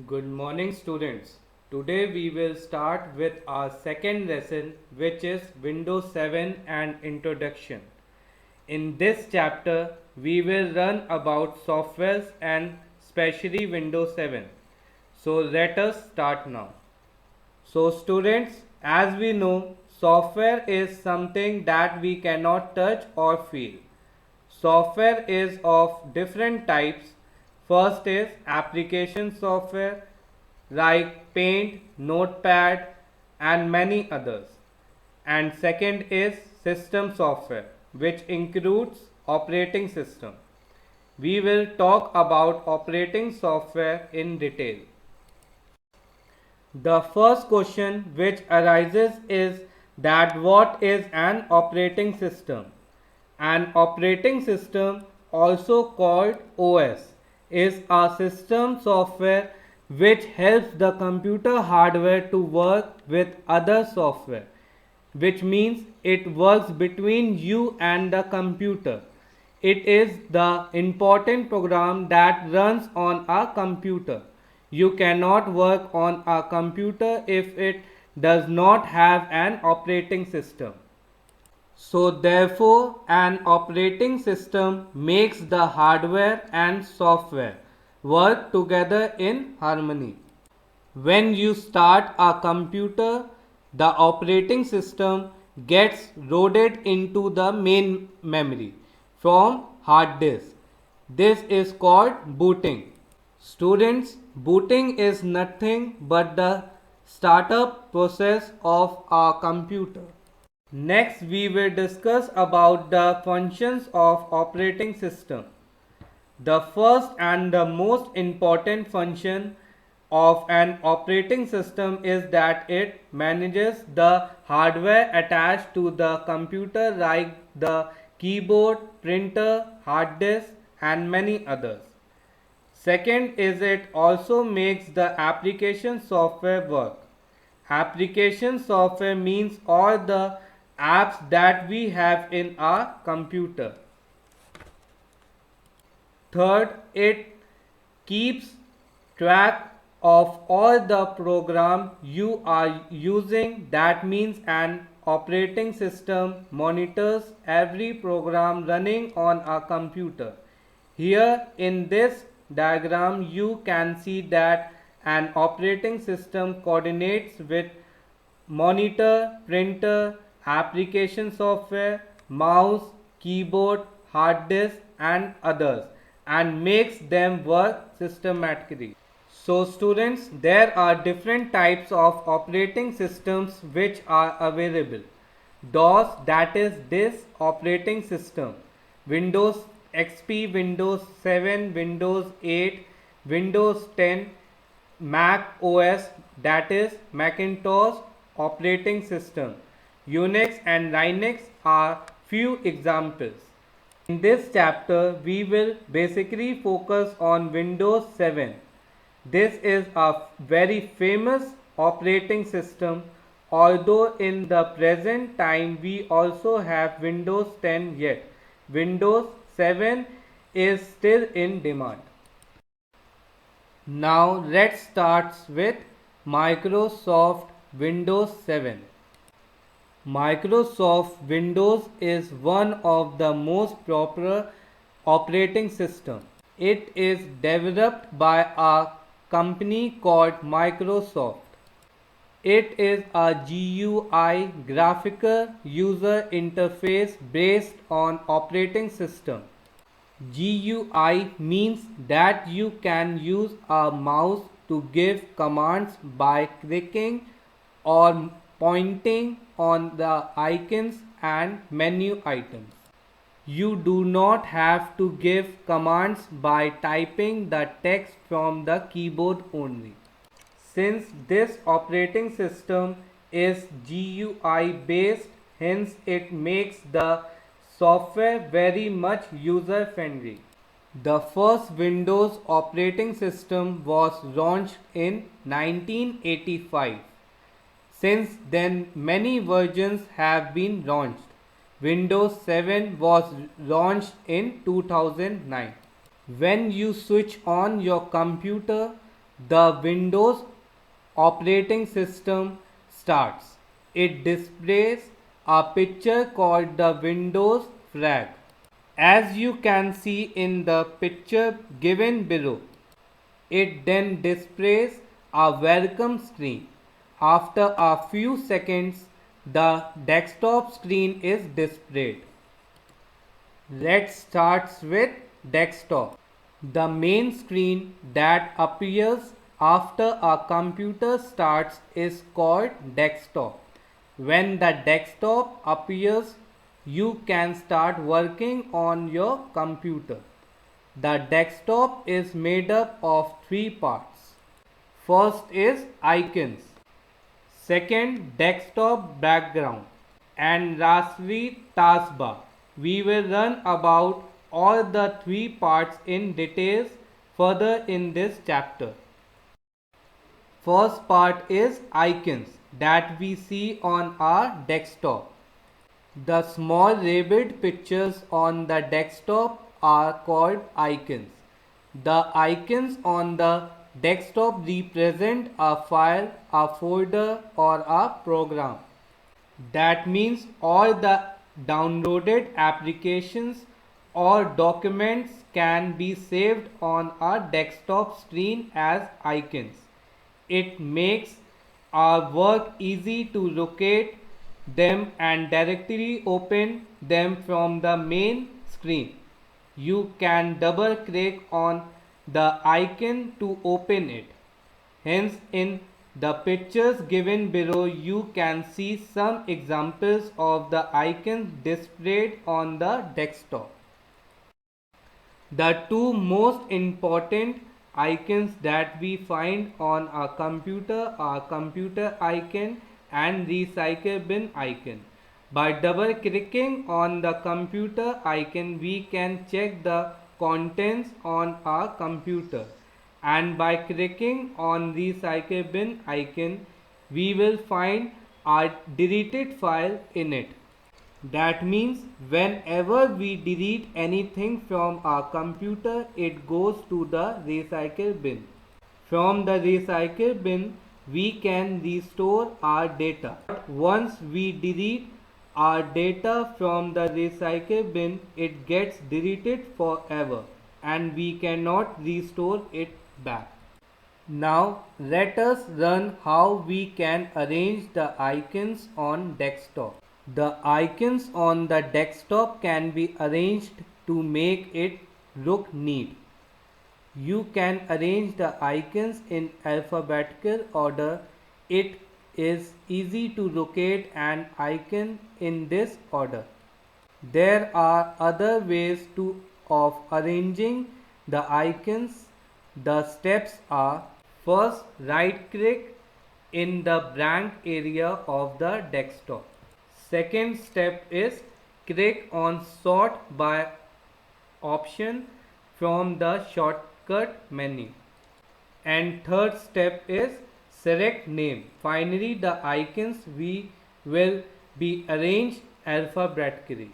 Good morning, students. Today we will start with our second lesson, which is Windows 7 and Introduction. In this chapter, we will learn about softwares and especially Windows 7. So let us start now. So, students, as we know, software is something that we cannot touch or feel. Software is of different types. First is application software like Paint, Notepad, and many others. And second is system software, which includes operating system. We will talk about operating software in detail. The first question which arises is that what is an operating system? An operating system, also called OS, is a system software which helps the computer hardware to work with other software, which means it works between you and the computer. It is the important program that runs on a computer. You cannot work on a computer if it does not have an operating system. So therefore, an operating system makes the hardware and software work together in harmony. When you start a computer, the operating system gets loaded into the main memory from hard disk. This is called booting. Students, booting is nothing but the startup process of a computer. Next, we will discuss about the functions of operating system. The first and the most important function of an operating system is that it manages the hardware attached to the computer like the keyboard, printer, hard disk and many others. Second is it also makes the application software work. Application software means all the apps that we have in our computer. Third, it keeps track of all the program you are using. That means an operating system monitors every program running on a computer. Here in this diagram you can see that an operating system coordinates with monitor, printer, application software, mouse, keyboard, hard disk and others and makes them work systematically. So students, there are different types of operating systems which are available. DOS, that is this operating system. Windows XP, Windows 7, Windows 8, Windows 10, Mac OS, that is Macintosh operating system. Unix and Linux are few examples. In this chapter, we will basically focus on Windows 7. This is a very famous operating system, although in the present time we also have Windows 10 yet. Windows 7 is still in demand. Now let's start with Microsoft Windows 7. Microsoft Windows is one of the most popular operating systems. It is developed by a company called Microsoft. It is a GUI, graphical user interface based on operating system. GUI means that you can use a mouse to give commands by clicking or pointing on the icons and menu items. You do not have to give commands by typing the text from the keyboard only. Since this operating system is GUI based, hence it makes the software very much user friendly. The first Windows operating system was launched in 1985. Since then, many versions have been launched. Windows 7 was launched in 2009. When you switch on your computer, the Windows operating system starts. It displays a picture called the Windows flag. As you can see in the picture given below, it then displays a welcome screen. After a few seconds, the desktop screen is displayed. Let's start with desktop. The main screen that appears after a computer starts is called desktop. When the desktop appears, you can start working on your computer. The desktop is made up of three parts. First is icons. Second, desktop background. And lastly, taskbar. We will learn about all the three parts in details further in this chapter. First part is icons that we see on our desktop. The small rabbit pictures on the desktop are called icons. The icons on the desktop represent a file, a folder, or a program. That means all the downloaded applications or documents can be saved on a desktop screen as icons. It makes our work easy to locate them and directly open them from the main screen. You can double click on the icon to open it. Hence, in the pictures given below, you can see some examples of the icons displayed on the desktop. The two most important icons that we find on a computer are computer icon and recycle bin icon. By double clicking on the computer icon, we can check the contents on our computer, and by clicking on recycle bin icon, we will find our deleted file in it. That means whenever we delete anything from our computer, it goes to the recycle bin. From the recycle bin, we can restore our data. Once we delete our data from the recycle bin, it gets deleted forever and we cannot restore it back. Now let us learn how we can arrange the icons on desktop. The icons on the desktop can be arranged to make it look neat. You can arrange the icons in alphabetical order. It is easy to locate an icon in this order. There are other ways of arranging the icons. The steps are: first, right click in the blank area of the desktop. Second step is click on sort by option from the shortcut menu. And third step is select name. Finally, the icons will be arranged alphabetically.